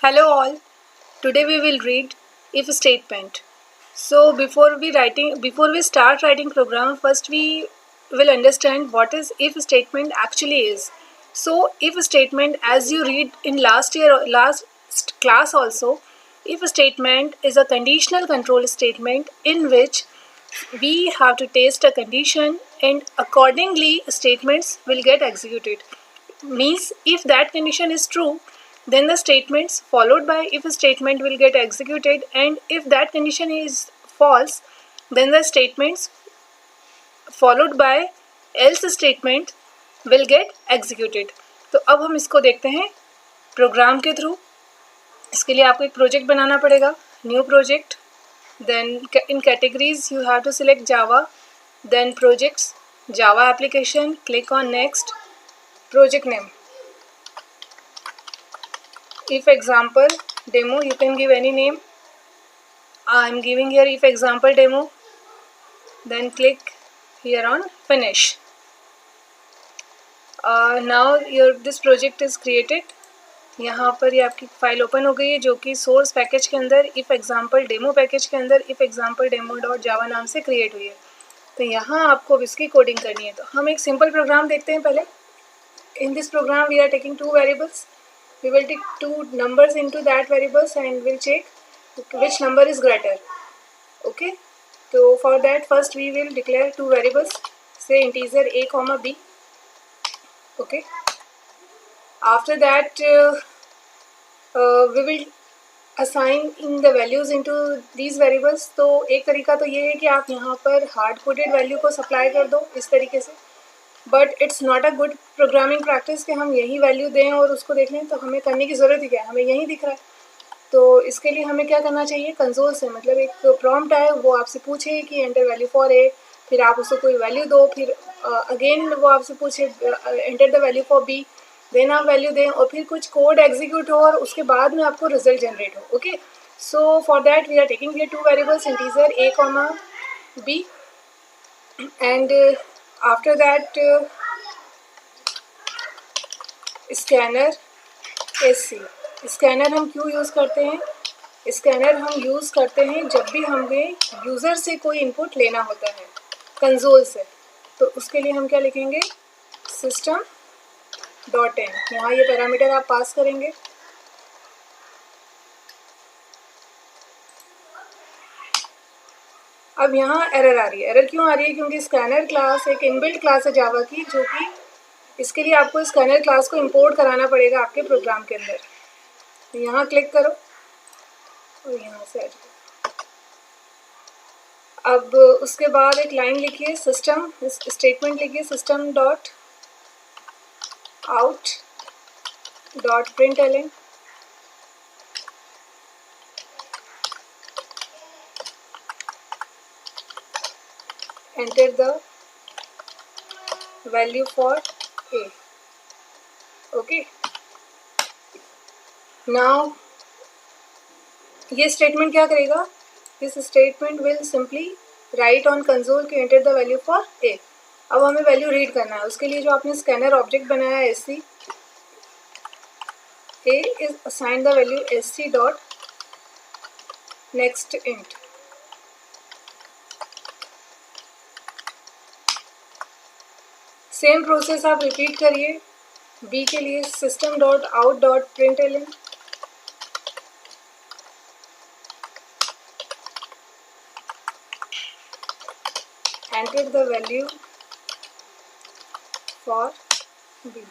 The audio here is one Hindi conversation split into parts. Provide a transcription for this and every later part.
Hello all. Today we will read if statement. So before we start writing program, first we will understand what is if statement actually is. So if statement, as you read in last class also, if statement is a conditional control statement in which we have to test a condition and accordingly statements will get executed. Means if that condition is true, then the statements followed by if statement will get executed, and if that condition is false, then the statements followed by else statement will get executed. तो अब हम इसको देखते हैं प्रोग्राम के थ्रू. इसके लिए आपको एक प्रोजेक्ट बनाना पड़ेगा, new project. Then in categories you have to select Java, then projects, Java application, click on next, project name. If example demo, you can give any name. I am giving here if example demo, then click here on finish. Now this project is created. यहाँ पर ये आपकी फाइल ओपन हो गई है जो कि सोर्स पैकेज के अंदर इफ एग्जाम्पल डेमो पैकेज के अंदर इफ एग्जाम्पल डेमो डॉट जावा नाम से क्रिएट हुई है. तो यहाँ आपको इसकी कोडिंग करनी है. तो हम एक सिंपल प्रोग्राम देखते हैं पहले. In this program we are taking two variables. We will take two numbers into that variables and we'll check which number is greater. Okay. So for that first we will declare two variables, say integer a comma b. Okay. After that we will assign in the values into these variables. तो एक तरीका तो ये है कि आप यहाँ पर हार्ड कोडेड वैल्यू को सप्लाई कर दो इस तरीके से, but it's not a good programming practice कि हम यही वैल्यू दें और उसको देख लें. तो हमें करने की ज़रूरत ही क्या है, हमें यही दिख रहा है. तो इसके लिए हमें क्या करना चाहिए, कंसोल से मतलब एक प्रॉम्प्ट आए, वो आपसे पूछे कि एंटर वैल्यू फॉर ए, फिर आप उसको कोई वैल्यू दो, फिर अगेन वो आपसे पूछे enter the value for B, then आप वैल्यू दें और फिर कुछ कोड एग्जीक्यूट हो और उसके बाद में आपको रिजल्ट जनरेट हो. Okay. So for that we are taking here two variables, integer A comma B, and after that scanner SC. Scanner हम क्यों यूज़ करते हैं, स्कैनर हम यूज़ करते हैं जब भी हमें यूज़र से कोई इनपुट लेना होता है कंसोल से. तो उसके लिए हम क्या लिखेंगे, सिस्टम डॉट इन. यहाँ ये पैरामीटर आप पास करेंगे. अब यहाँ एरर आ रही है. एरर क्यों आ रही है, क्योंकि स्कैनर क्लास एक इनबिल्ट क्लास है जावा की, जो कि इसके लिए आपको स्कैनर क्लास को इंपोर्ट कराना पड़ेगा आपके प्रोग्राम के अंदर. तो यहाँ क्लिक करो और यहाँ से आ जाओ. अब उसके बाद एक लाइन लिखिए, सिस्टम स्टेटमेंट लिखिए, system dot out dot println enter the value for a. Okay. Now ये स्टेटमेंट क्या करेगा, this statement will simply write on console के enter the value for A. अब हमें वैल्यू रीड करना है. उसके लिए जो आपने स्कैनर ऑब्जेक्ट बनाया है S C, A is assign the value S C dot next int. Same process आप रिपीट करिए बी के लिए, system dot out dot println enter the value for b.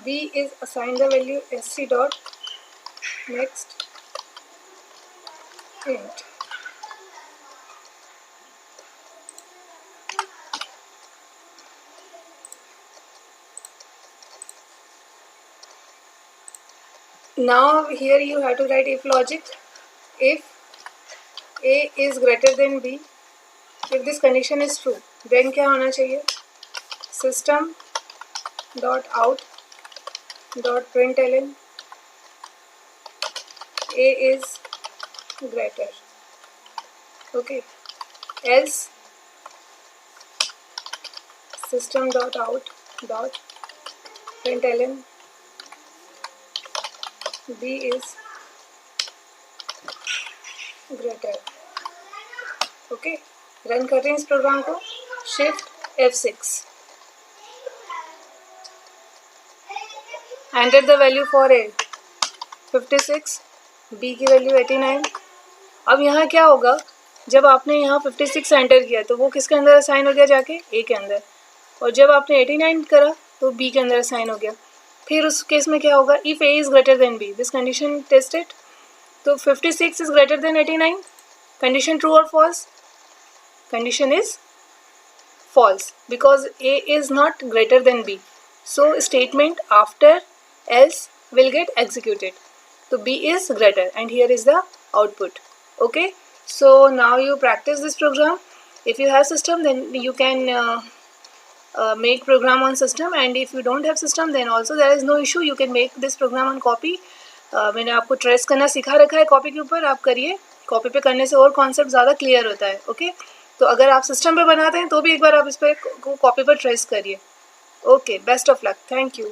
b is assigned the value sc dot next int. Now here you have to write if logic. If a is greater than b, if this condition is true, then क्या होना चाहिए, system dot out dot println a is greater. Okay. Else system dot out dot println b is greater। Okay, run कर रहे हैं इस प्रोग्राम को, shift F6, enter the value for A 56, b की वैल्यू 89। अब यहाँ क्या होगा, जब आपने यहाँ 56 एंटर किया तो वो किसके अंदर असाइन हो गया, जाके ए के अंदर, और जब आपने 89 करा तो बी के अंदर असाइन हो गया। फिर उस केस में क्या होगा, if A is greater than B, this condition tested, तो 56 is greater than 89, condition true और false, condition is false because A is not greater than B. So statement after else will get executed. So B is greater and here is the output. Okay. So now you practice this program. If you have system then you can make program on system, and if you don't have system then also there is no issue, you can make this program on copy. मैंने आपको ट्रेस करना सिखा रखा है कॉपी के ऊपर, आप करिए, कॉपी पे करने से और कॉन्सेप्ट ज़्यादा क्लियर होता है। ओके, तो अगर आप सिस्टम पे बनाते हैं तो भी एक बार आप इस पर कॉपी पर ट्रेस करिए। Okay, best of luck, thank you.